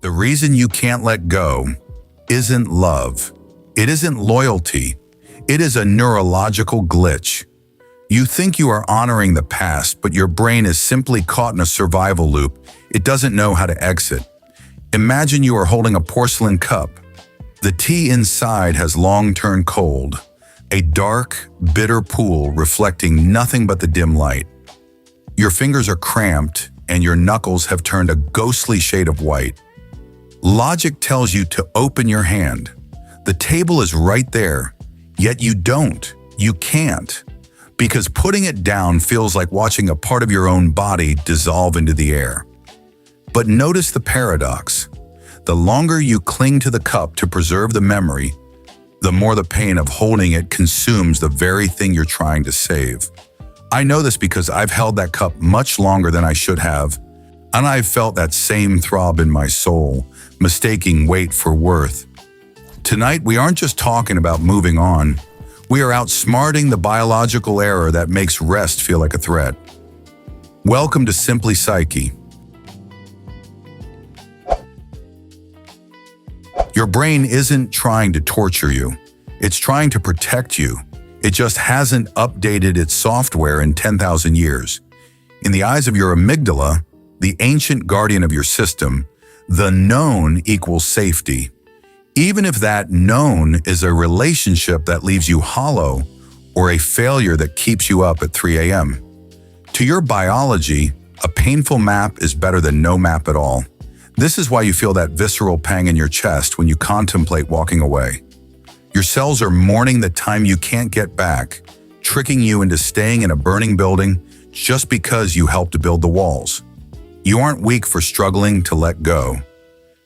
The reason you can't let go isn't love. It isn't loyalty. It is a neurological glitch. You think you are honoring the past, but your brain is simply caught in a survival loop. It doesn't know how to exit. Imagine you are holding a porcelain cup. The tea inside has long turned cold, a dark, bitter pool reflecting nothing but the dim light. Your fingers are cramped, and your knuckles have turned a ghostly shade of white. Logic tells you to open your hand. The table is right there, yet you don't. You can't. Because putting it down feels like watching a part of your own body dissolve into the air. But notice the paradox. The longer you cling to the cup to preserve the memory, the more the pain of holding it consumes the very thing you're trying to save. I know this because I've held that cup much longer than I should have, and I've felt that same throb in my soul, mistaking weight for worth. Tonight, we aren't just talking about moving on. We are outsmarting the biological error that makes rest feel like a threat. Welcome to Simply Psyche. Your brain isn't trying to torture you. It's trying to protect you. It just hasn't updated its software in 10,000 years. In the eyes of your amygdala, the ancient guardian of your system, the known equals safety. Even if that known is a relationship that leaves you hollow or a failure that keeps you up at 3 a.m. To your biology, a painful map is better than no map at all. This is why you feel that visceral pang in your chest when you contemplate walking away. Your cells are mourning the time you can't get back, tricking you into staying in a burning building just because you helped to build the walls. You aren't weak for struggling to let go.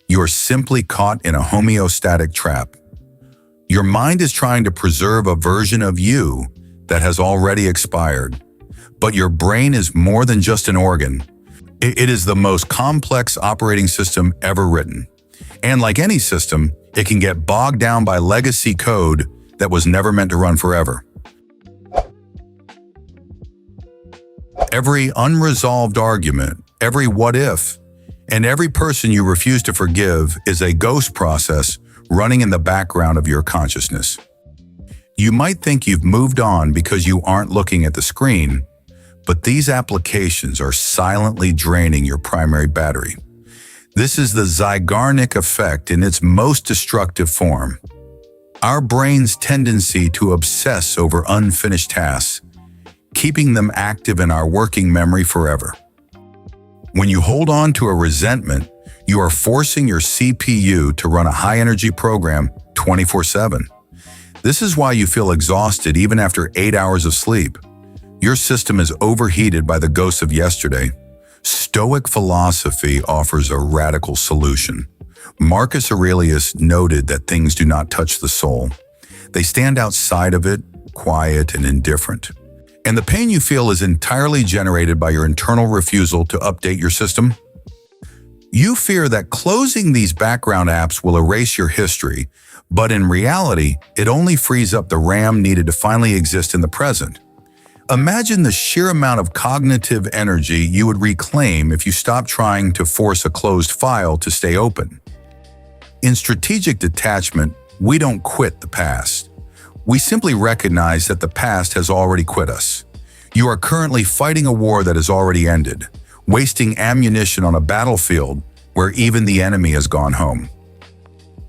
You are simply caught in a homeostatic trap. Your mind is trying to preserve a version of you that has already expired. But your brain is more than just an organ. It is the most complex operating system ever written. And like any system, it can get bogged down by legacy code that was never meant to run forever. Every unresolved argument, every what if, and every person you refuse to forgive is a ghost process running in the background of your consciousness. You might think you've moved on because you aren't looking at the screen, but these applications are silently draining your primary battery. This is the Zeigarnik Effect in its most destructive form. Our brain's tendency to obsess over unfinished tasks, keeping them active in our working memory forever. When you hold on to a resentment, you are forcing your CPU to run a high-energy program 24/7. This is why you feel exhausted even after 8 hours of sleep. Your system is overheated by the ghosts of yesterday. Stoic philosophy offers a radical solution. Marcus Aurelius noted that things do not touch the soul. They stand outside of it, quiet and indifferent. And the pain you feel is entirely generated by your internal refusal to update your system. You fear that closing these background apps will erase your history, but in reality, it only frees up the RAM needed to finally exist in the present. Imagine the sheer amount of cognitive energy you would reclaim if you stopped trying to force a closed file to stay open. In strategic detachment, we don't quit the past. We simply recognize that the past has already quit us. You are currently fighting a war that has already ended, wasting ammunition on a battlefield where even the enemy has gone home.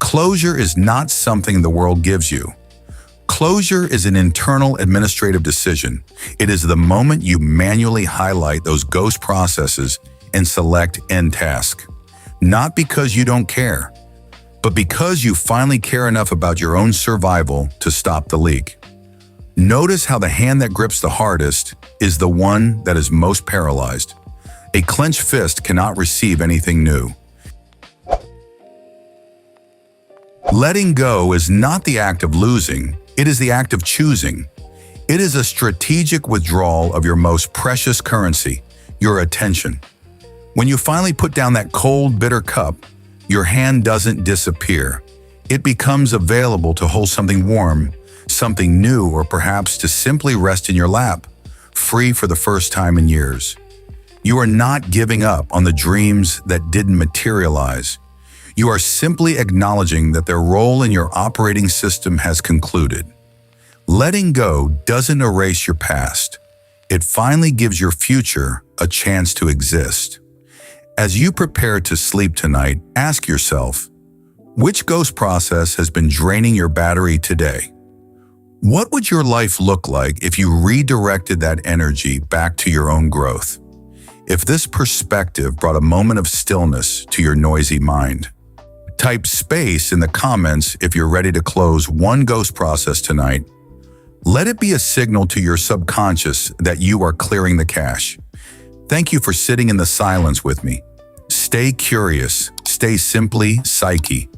Closure is not something the world gives you. Closure is an internal administrative decision. It is the moment you manually highlight those ghost processes and select End Task. Not because you don't care, but because you finally care enough about your own survival to stop the leak. Notice how the hand that grips the hardest is the one that is most paralyzed. A clenched fist cannot receive anything new. Letting go is not the act of losing, it is the act of choosing. It is a strategic withdrawal of your most precious currency, your attention. When you finally put down that cold, bitter cup, your hand doesn't disappear. It becomes available to hold something warm, something new, or perhaps to simply rest in your lap, free for the first time in years. You are not giving up on the dreams that didn't materialize. You are simply acknowledging that their role in your operating system has concluded. Letting go doesn't erase your past. It finally gives your future a chance to exist. As you prepare to sleep tonight, ask yourself, which ghost process has been draining your battery today? What would your life look like if you redirected that energy back to your own growth? If this perspective brought a moment of stillness to your noisy mind, type space in the comments if you're ready to close one ghost process tonight. Let it be a signal to your subconscious that you are clearing the cache. Thank you for sitting in the silence with me. Stay curious, stay simply Psyche.